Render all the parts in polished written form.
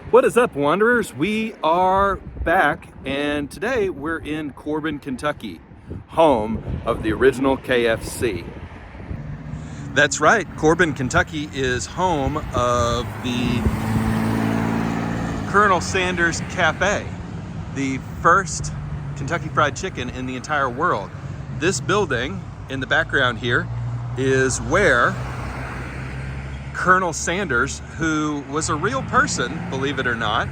What is up, Wanderers? We are back, and today we're in Corbin, Kentucky, home of the original KFC. That's right, Corbin, Kentucky is home of the Colonel Sanders Cafe, the first Kentucky Fried Chicken in the entire world. This building in the background here is where Colonel Sanders, who was a real person, believe it or not,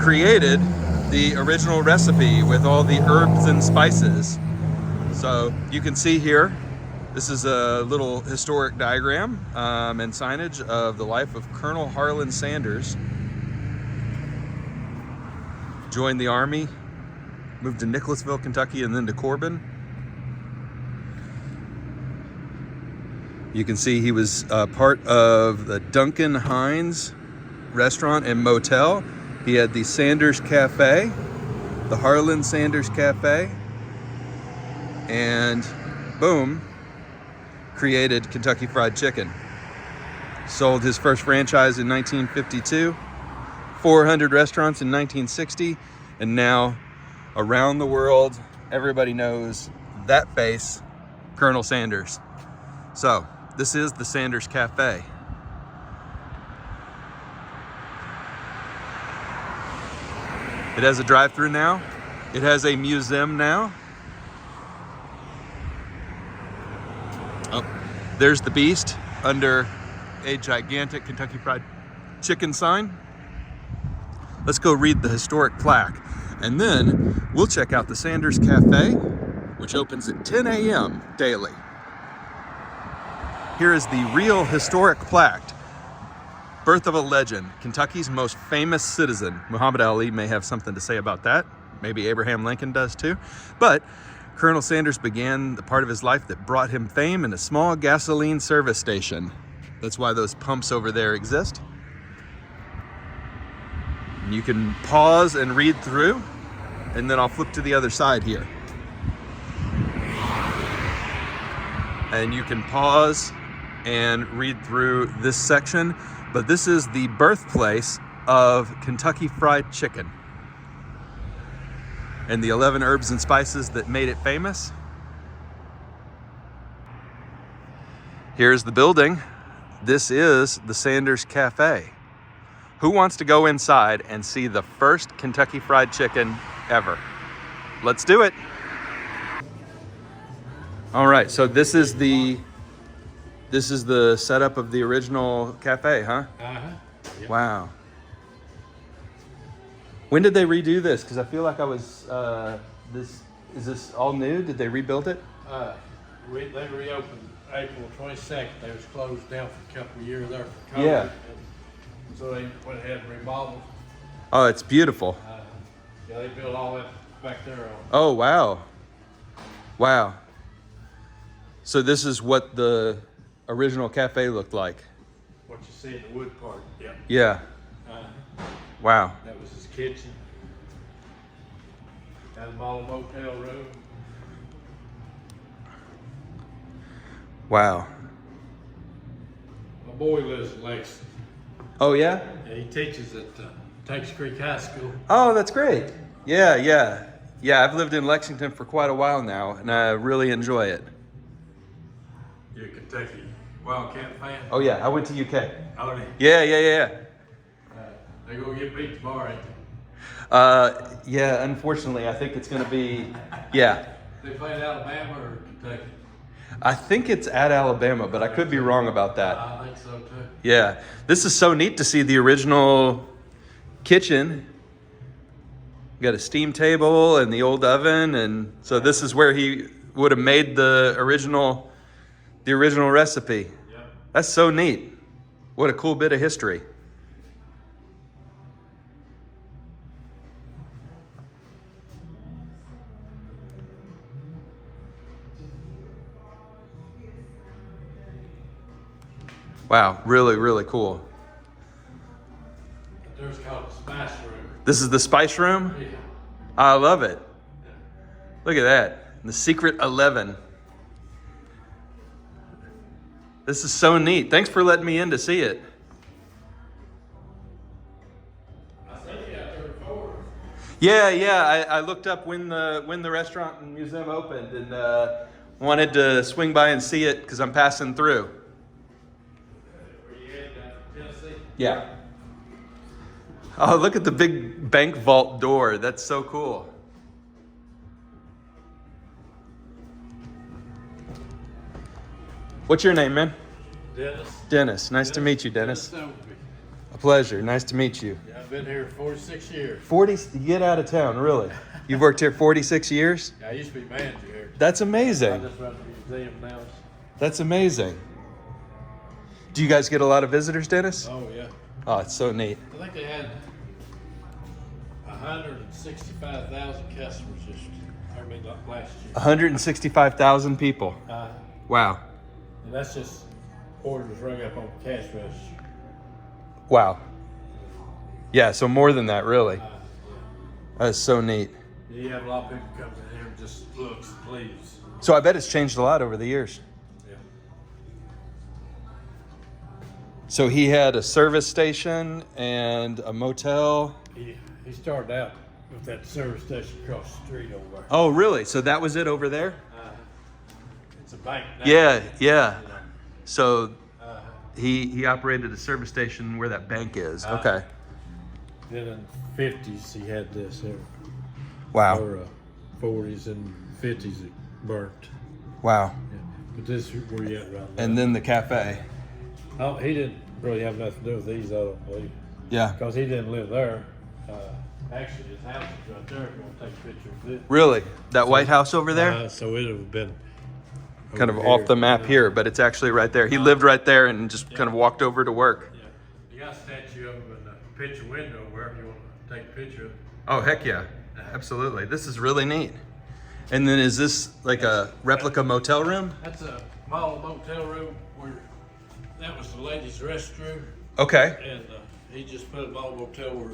created the original recipe with all the herbs and spices. So you can see here, this is a little historic diagram and signage of the life of Colonel Harland Sanders. Joined the Army, moved to Nicholasville, Kentucky, and then to Corbin. You can see he was part of the Duncan Hines restaurant and motel. He had the Sanders Cafe, the Harland Sanders Cafe, and boom, created Kentucky Fried Chicken. Sold his first franchise in 1952, 400 restaurants in 1960, and now around the world, everybody knows that face, Colonel Sanders. So, this is the Sanders Cafe. It has a drive-thru now. It has a museum now. Oh, there's the Beast under a gigantic Kentucky Fried Chicken sign. Let's go read the historic plaque, and then we'll check out the Sanders Cafe, which opens at 10 a.m. daily. Here is the real historic plaque. Birth of a legend. Kentucky's most famous citizen. Muhammad Ali may have something to say about that. Maybe Abraham Lincoln does too. But Colonel Sanders began the part of his life that brought him fame in a small gasoline service station. That's why those pumps over there exist. And you can pause and read through, and then I'll flip to the other side here. And you can pause and read through this section, but this is the birthplace of Kentucky Fried Chicken and the 11 herbs and spices that made it famous. Here's the building. This is the Sanders Cafe. Who wants to go inside and see the first Kentucky Fried Chicken ever? Let's do it. All right, so this is the setup of the original cafe, huh? Yep. Wow. When did they redo this? Because I feel like I was, is this all new? Did they rebuild it? They reopened April 22nd. They was closed down for a couple of years there for COVID. Yeah. And so they went ahead and remodeled. Oh, it's beautiful. Yeah, they built all that back there. Oh, wow. Wow. So this is what the original cafe looked like. What you see in the wood part. Yep. Yeah. Wow. That was his kitchen. Had a small motel room. Wow. My boy lives in Lexington. Oh, yeah? Yeah, he teaches at Texas Creek High School. Oh, that's great. Yeah. Yeah, I've lived in Lexington for quite a while now, and I really enjoy it. You're a Kentucky Wildcat fan? Oh, yeah, I went to UK. Oh, Yeah. they're going to get beat tomorrow, ain't they? Yeah, unfortunately, I think it's going to be, yeah. They playing Alabama or Kentucky? I think it's at Alabama, but I could be wrong about that. I think so too. Yeah, this is so neat to see the original kitchen. Got a steam table and the old oven, and so this is where he would have made the original recipe. Yep. That's so neat. What a cool bit of history. Wow, really, really cool. There's called the spice room. This is the spice room? Yeah. I love it. Look at that. The Secret 11. This is so neat. Thanks for letting me in to see it. Yeah. I looked up when the restaurant and museum opened and wanted to swing by and see it because I'm passing through. Where you at, Tennessee? Yeah. Oh, look at the big bank vault door. That's so cool. What's your name, man? Dennis. Dennis. Nice to meet you, Dennis. Dennis A pleasure. Nice to meet you. Yeah, I've been here 46 years. 40, get out of town, really. You've worked here 46 years? I used to be manager here. That's I amazing. just run the museum now. That's amazing. Do you guys get a lot of visitors, Dennis? Oh, yeah. Oh, it's so neat. I think they had 165,000 customers last year. 165,000 people. Wow. And that's just orders rung up on cash register. Wow. Yeah, so more than that, really. That's so neat. Yeah, you have a lot of people come in here and just looks, please. So I bet it's changed a lot over the years. Yeah. So he had a service station and a motel. He started out with that service station across the street over there. Oh, really? So that was it over there? It's a bank now. Yeah. You know. So he operated a service station where that bank is. Okay. Then in the 50s, he had this here. Wow. Or 40s and 50s, it burnt. Wow. Yeah. But this is where you at right now. And then the cafe. Oh, he didn't really have nothing to do with these, I don't believe. Yeah. Because he didn't live there. Actually, his house is right there. If you want to take a picture of it. Really? That White House over there? So it would have been Kind of over off here. the map here, but it's actually right there. He lived right there and just kind of walked over to work. Yeah. You got a statue of him in the picture window wherever you want to take a picture of. Oh, heck yeah. Absolutely. This is really neat. And then is this like a replica motel room? That's a model motel room where that was the ladies' restroom. Okay. And he just put a model motel where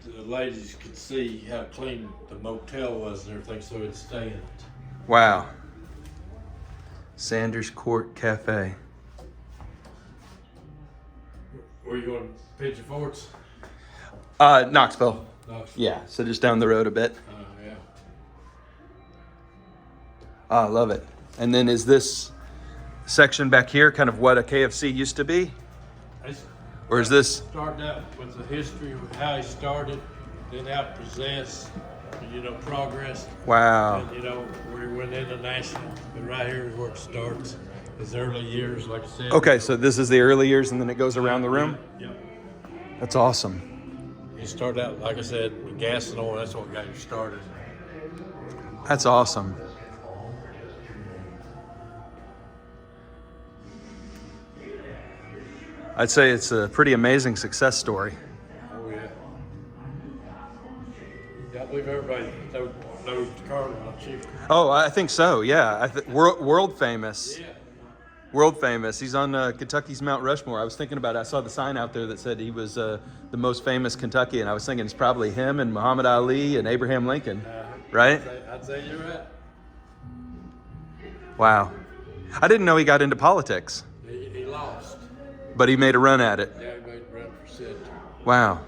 the ladies could see how clean the motel was and everything, so it'd stay in it. Wow. Sanders Court Cafe. Where you going, Pigeon Forts? Knoxville. No. Yeah, so just down the road a bit. Yeah. I love it. And then is this section back here kind of what a KFC used to be? Or is this? Started out with the history of how he started, then how it presents, progress. Wow. And, where he went international. But right here is where it starts. His early years, like I said. Okay, so this is the early years and then it goes around the room? Yeah. That's awesome. He started out, like I said, with gas and oil. That's what got you started. That's awesome. I'd say it's a pretty amazing success story. Oh, yeah. Yeah, I believe everybody knows the Colonel, don't you? Oh, I think so, yeah. World famous. Yeah. World famous. He's on Kentucky's Mount Rushmore. I was thinking about it. I saw the sign out there that said he was the most famous Kentuckian. I was thinking it's probably him and Muhammad Ali and Abraham Lincoln, right? I'd say you're right. Wow. I didn't know he got into politics, He lost. but he made a run at it. Yeah, he made a run for Senate. Wow.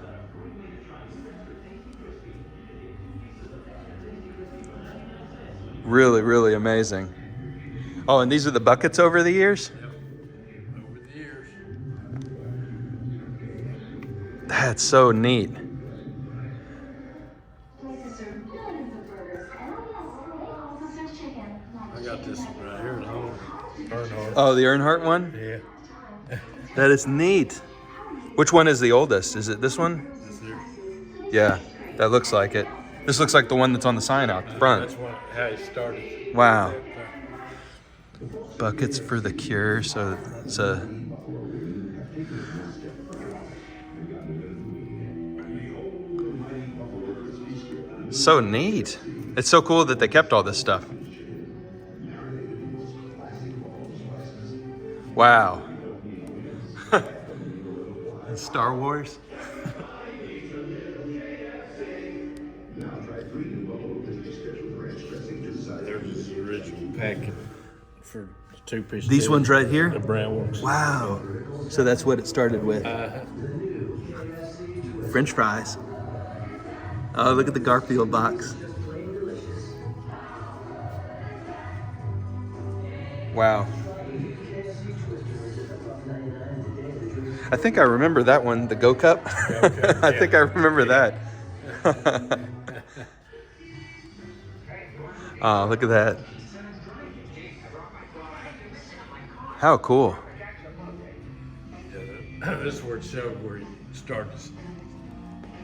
Really, really amazing. Oh, and these are the buckets over the years? Yep. Over the years. That's so neat. I got this one right here at home. Earnhardt. Oh, the Earnhardt one? Yeah. That is neat. Which one is the oldest? Is it this one? This here. Yeah, that looks like it. This looks like the one that's on the sign out front. That's how he started. Wow. Buckets for the cure. So it's a. So neat. It's so cool that they kept all this stuff. Wow. Star Wars. There's the original packing for the two-piece. These ones right here? The brown ones. Wow. So that's what it started with. French fries. Oh, look at the Garfield box. Wow. I think I remember that one, the Go Cup. I think I remember that. Oh, look at that. How cool. This is where it showed where he started.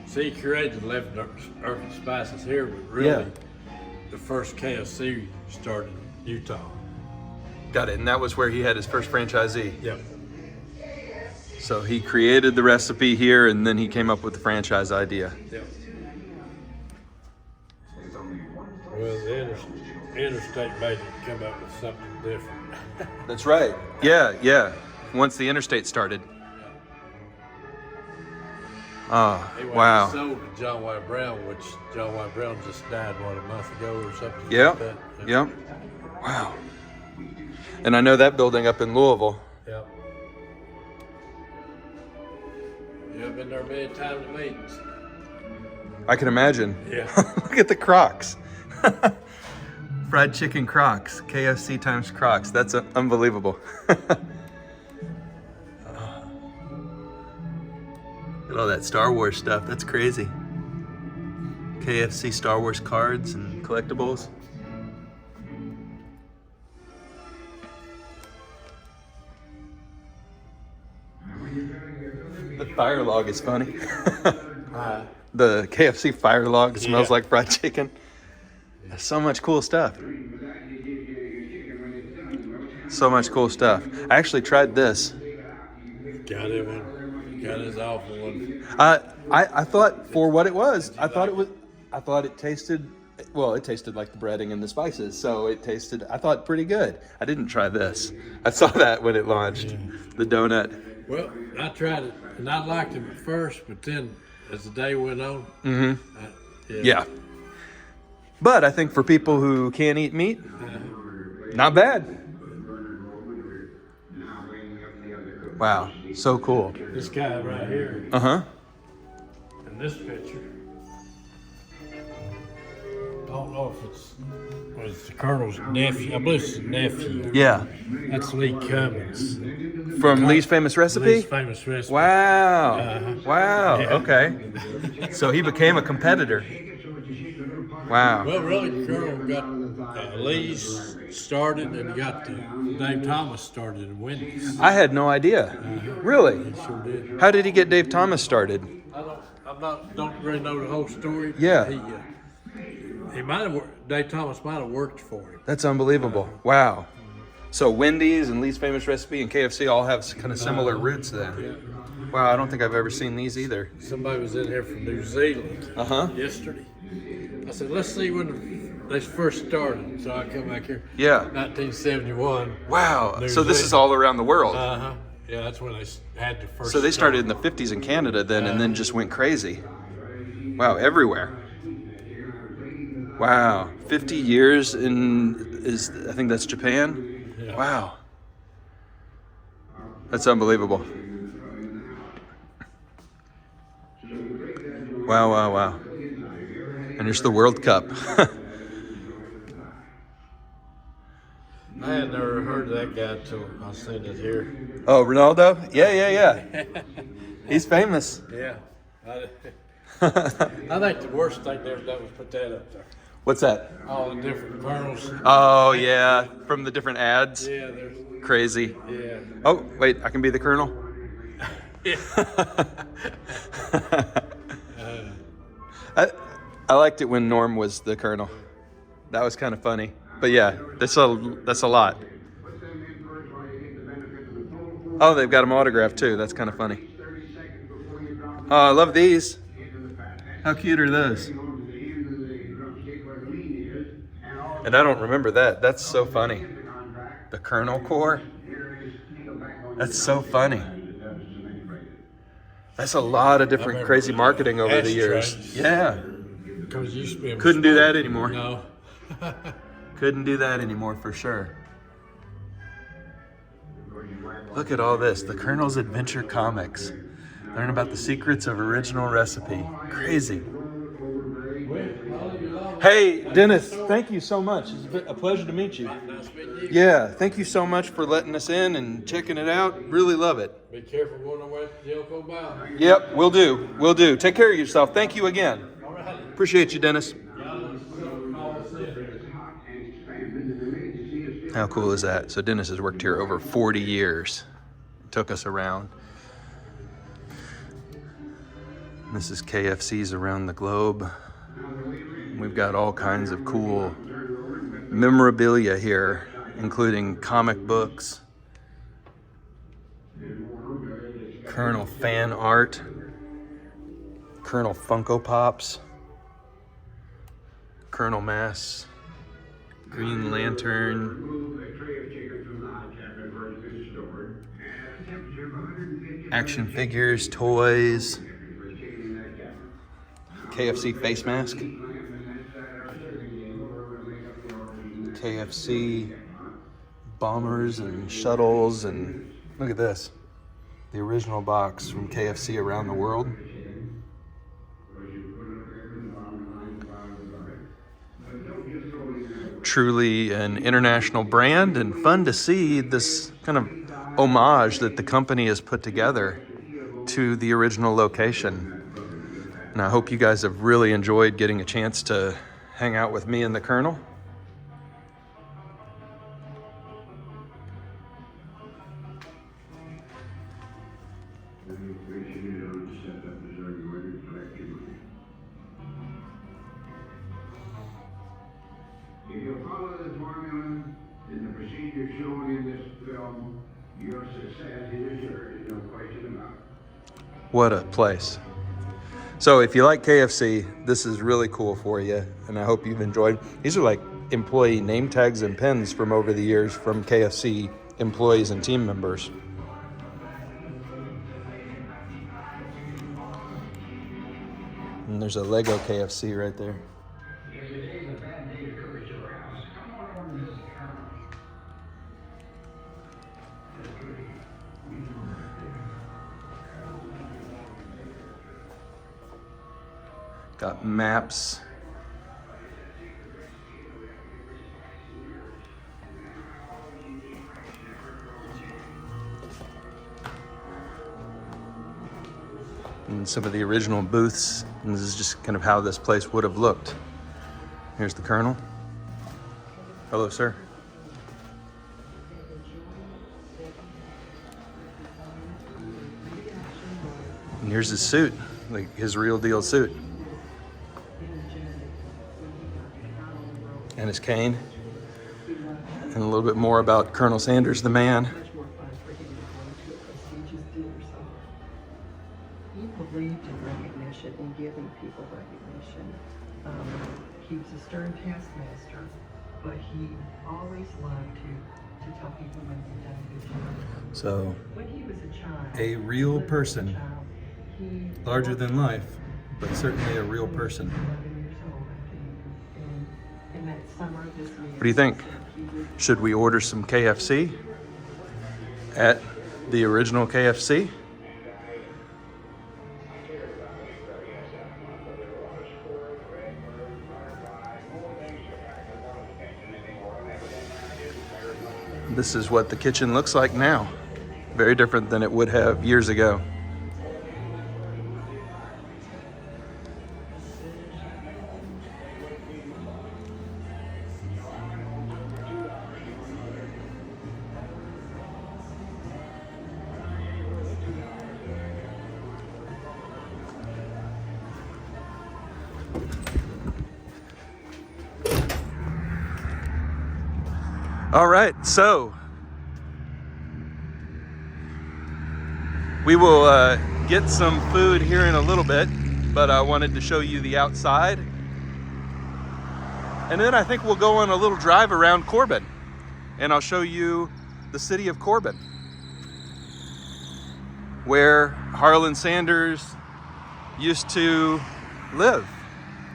See, he created 11 earth and spices here, but really the first KFC started in Utah. Got it. And that was where he had his first franchisee. Yep. So he created the recipe here, and then he came up with the franchise idea. Yep. Well, the interstate made it come up with something different. That's right. Yeah, yeah. Once the interstate started. Oh, wow. He sold to John Y. Brown, which John Y. Brown just died, a month ago or something Yep. like that. Yep. Wow. And I know that building up in Louisville. Yep. You have been there many times to meetings. I can imagine. Yeah. Look at the Crocs. Fried chicken Crocs. KFC times Crocs. That's unbelievable. Look at all that Star Wars stuff. That's crazy. KFC Star Wars cards and collectibles. The fire log is funny. The KFC fire log smells like fried chicken. There's so much cool stuff. So much cool stuff. I actually tried this. Got it one. Got his awful one. I thought for what it was, I thought it tasted, well, it tasted like the breading and the spices. So it tasted, I thought, pretty good. I didn't try this. I saw that when it launched, the donut. Well, I tried it, and I liked it at first, but then as the day went on, Yeah. But I think for people who can't eat meat, not bad. Wow, so cool. This guy right here, Uh-huh. in this picture, I don't know if it's the Colonel's nephew. I believe it's his nephew. Yeah. That's Lee Cummins. From Lee's Famous Recipe? Lee's Famous Recipe. Wow. Wow, Yeah. okay. So he became a competitor. Wow. Well, really, the Colonel got Lee's started, and he got Dave Thomas started in Wendy's. I had no idea. Really? He sure did. How did he get Dave Thomas started? Don't really know the whole story. Yeah. He might have Dave Thomas might have worked for him. That's unbelievable. Wow. So Wendy's and Lee's Famous Recipe and KFC all have kind of similar roots then. Yeah. Wow, I don't think I've ever seen these either. Somebody was in here from New Zealand yesterday. I said, let's see when they first started. So I come back here. Yeah. 1971. Wow. New So this is Zealand. all around the world. Yeah, that's when they had the first. So they started in the 50s in Canada then and then just went crazy. Wow, everywhere. Wow. 50 years I think that's Japan? Yeah. Wow. That's unbelievable. Wow, wow, wow. And there's the World Cup. I had never heard of that guy until I seen it here. Oh, Ronaldo? Yeah. He's famous. Yeah. I think the worst thing they've done was put that up there. What's that? All the different colonels. Oh, yeah. From the different ads. Yeah, there's. Crazy. Yeah. Oh, wait, I can be the colonel? I liked it when Norm was the colonel. That was kind of funny. But yeah, that's a lot. Oh, they've got him autographed too. That's kind of funny. Oh, I love these. How cute are those? And I don't remember that. That's so funny. The Colonel Corps. That's so funny. That's a lot of different crazy marketing over the years. Yeah. Because you used to be able to Couldn't do that anymore. No. Couldn't do that anymore for sure. Look at all this. The Colonel's Adventure Comics. Learn about the secrets of original recipe. Crazy. Hey, Dennis, thank you so much. It's been a pleasure to meet you. Nice meeting you. Yeah, thank you so much for letting us in and checking it out. Really love it. Be careful going away to Jellicoe Bow. Yep, will do. Will do. Take care of yourself. Thank you again. All right. Appreciate you, Dennis. How cool is that? So Dennis has worked here over 40 years. Took us around. This is KFC's around the globe. We've got all kinds of cool memorabilia here, including comic books, Colonel fan art, Colonel Funko Pops, Colonel masks, Green Lantern, action figures, toys, KFC face mask, KFC bombers and shuttles, and look at this, the original box from KFC around the world. Truly an international brand, and fun to see this kind of homage that the company has put together to the original location. And I hope you guys have really enjoyed getting a chance to hang out with me and the Colonel. If you follow the formula and the procedure shown in this film, your success is assured, no question about it. What a place. So if you like KFC, this is really cool for you, and I hope you've enjoyed. These are like employee name tags and pins from over the years from KFC employees and team members. And there's a Lego KFC right there. Got maps. And some of the original booths. And this is just kind of how this place would have looked. Here's the Colonel. Hello, sir. And here's his suit, like his real deal suit. And his cane. And a little bit more about Colonel Sanders, the man. He believed in recognition and giving people recognition. He was a stern taskmaster, but he always loved to tell people when they'd done a good job. So, When he was a child, a real person, he larger than life, but certainly a real person. 11 years old, I think. And in that summer of this year, What do you think? Should we order some KFC at the original KFC? This is what the kitchen looks like now. Very different than it would have years ago. All right, so we will get some food here in a little bit, but I wanted to show you the outside. And then I think we'll go on a little drive around Corbin, and I'll show you the city of Corbin, where Harland Sanders used to live.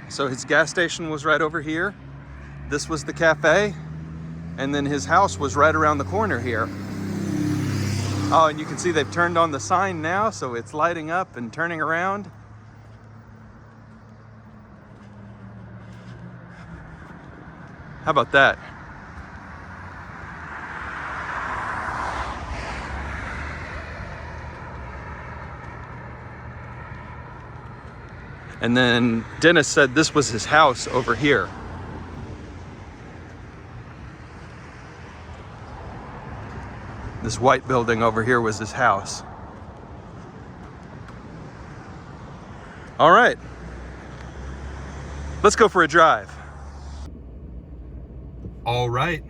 So his gas station was right over here. This was the cafe. And then his house was right around the corner here. Oh, and you can see they've turned on the sign now, so it's lighting up and turning around. How about that? And then Dennis said this was his house over here. This white building over here was his house. All right, let's go for a drive. All right,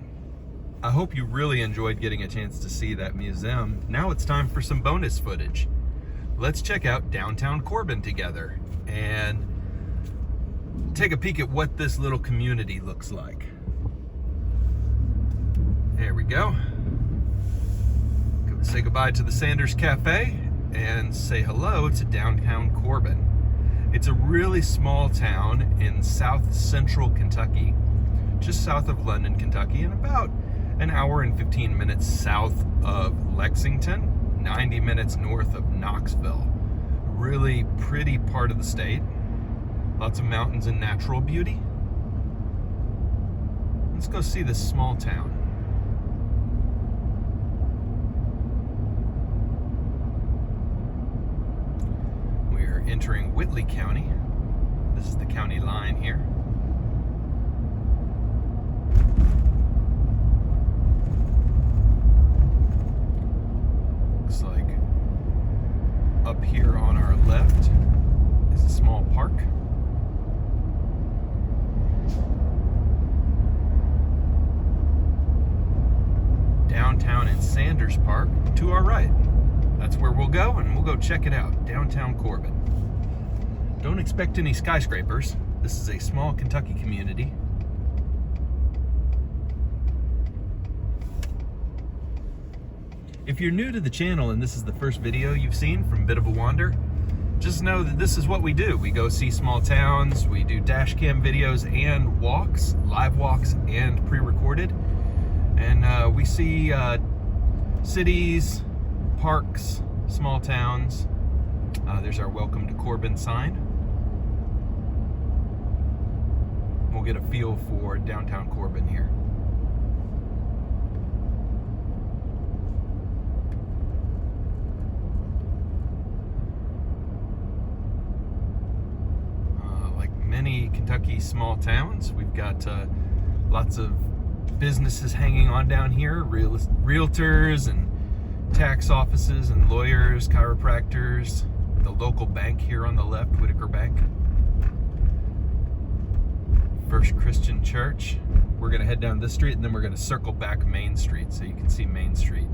I hope you really enjoyed getting a chance to see that museum. Now it's time for some bonus footage. Let's check out downtown Corbin together and take a peek at what this little community looks like. There we go. Say goodbye to the Sanders Cafe and say hello to downtown Corbin. It's a really small town in south central Kentucky, just south of London, Kentucky, and about an hour and 15 minutes south of Lexington, 90 minutes north of Knoxville. Really pretty part of the state. Lots of mountains and natural beauty. Let's go see this small town. We're entering Whitley County. This is the county line here. Looks like up here on our left is a small park. Downtown in Sanders Park to our right. That's where we'll go, and we'll go check it out, downtown Corbin. Don't expect any skyscrapers. This is a small Kentucky community. If you're new to the channel and this is the first video you've seen from Bit of a Wander, just know that this is what we do. We go see small towns, we do dash cam videos and walks, live walks and pre-recorded. And we see cities, parks, small towns. There's our welcome to Corbin sign. We'll get a feel for downtown Corbin here. Like many Kentucky small towns, we've got lots of businesses hanging on down here, realtors and tax offices and lawyers, chiropractors, the local bank here on the left, Whitaker Bank. First Christian Church. We're gonna head down this street and then we're gonna circle back Main Street so you can see Main Street.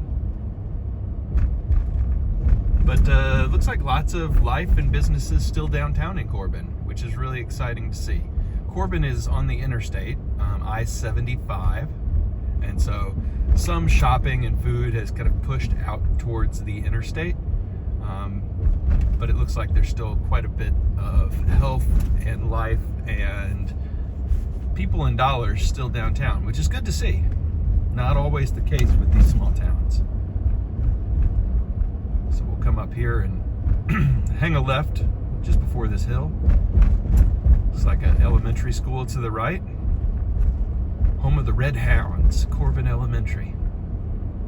But looks like lots of life and businesses still downtown in Corbin, which is really exciting to see. Corbin is on the interstate, I-75, and so some shopping and food has kind of pushed out towards the interstate, but it looks like there's still quite a bit of health and life and people and dollars still downtown, which is good to see. Not always the case with these small towns. So we'll come up here and hang a left just before this hill. Looks like an elementary school to the right. Home of the Red Hounds, Corbin Elementary.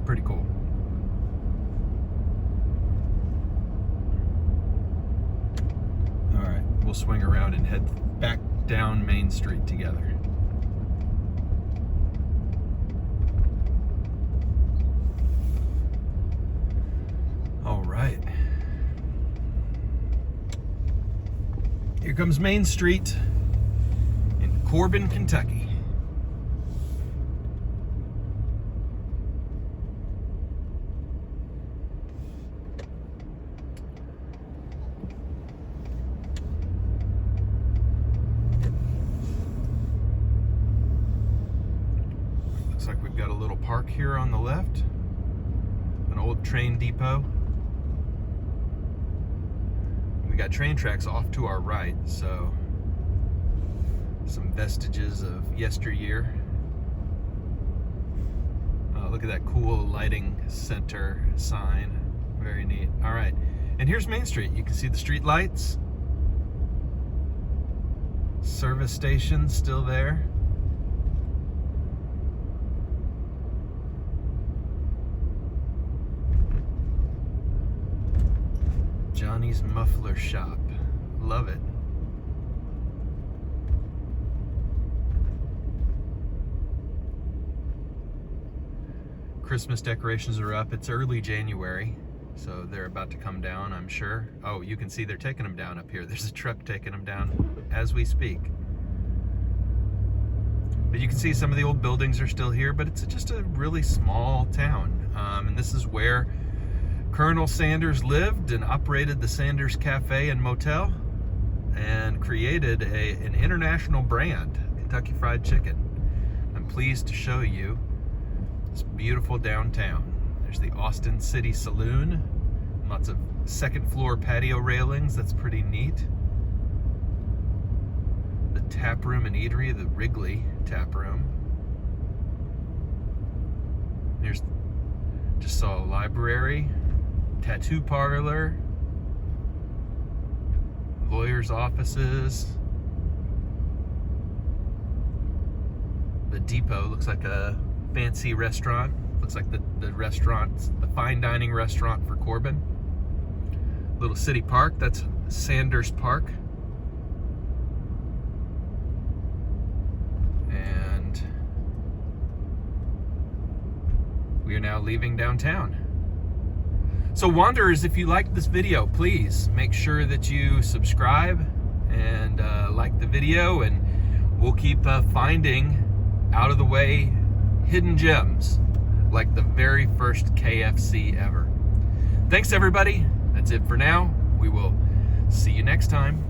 Pretty cool. All right, we'll swing around and head back down Main Street together. All right. Here comes Main Street in Corbin, Kentucky. Looks like we've got a little park here on the left, an old train depot. We got train tracks off to our right, so some vestiges of yesteryear. Look at that cool lighting center sign. Very neat. All right, and here's Main Street. You can see the street lights. Service station still there. Johnny's Muffler Shop. Love it. Christmas decorations are up. It's early January, so they're about to come down, I'm sure. Oh, you can see they're taking them down up here. There's a truck taking them down as we speak. But you can see some of the old buildings are still here, but it's just a really small town. And this is where Colonel Sanders lived and operated the Sanders Cafe and Motel and created an international brand, Kentucky Fried Chicken. I'm pleased to show you this beautiful downtown. There's the Austin City Saloon, lots of second floor patio railings. That's pretty neat. The tap room and eatery, the Wrigley tap room. There's, just saw a library, tattoo parlor, lawyers' offices. The Depot looks like a fancy restaurant. Looks like the restaurant, the fine dining restaurant for Corbin. Little city park, that's Sanders Park. And we are now leaving downtown. So wanderers, if you liked this video, please make sure that you subscribe and like the video, and we'll keep finding out of the way hidden gems like the very first KFC ever. Thanks everybody. That's it for now. We will see you next time.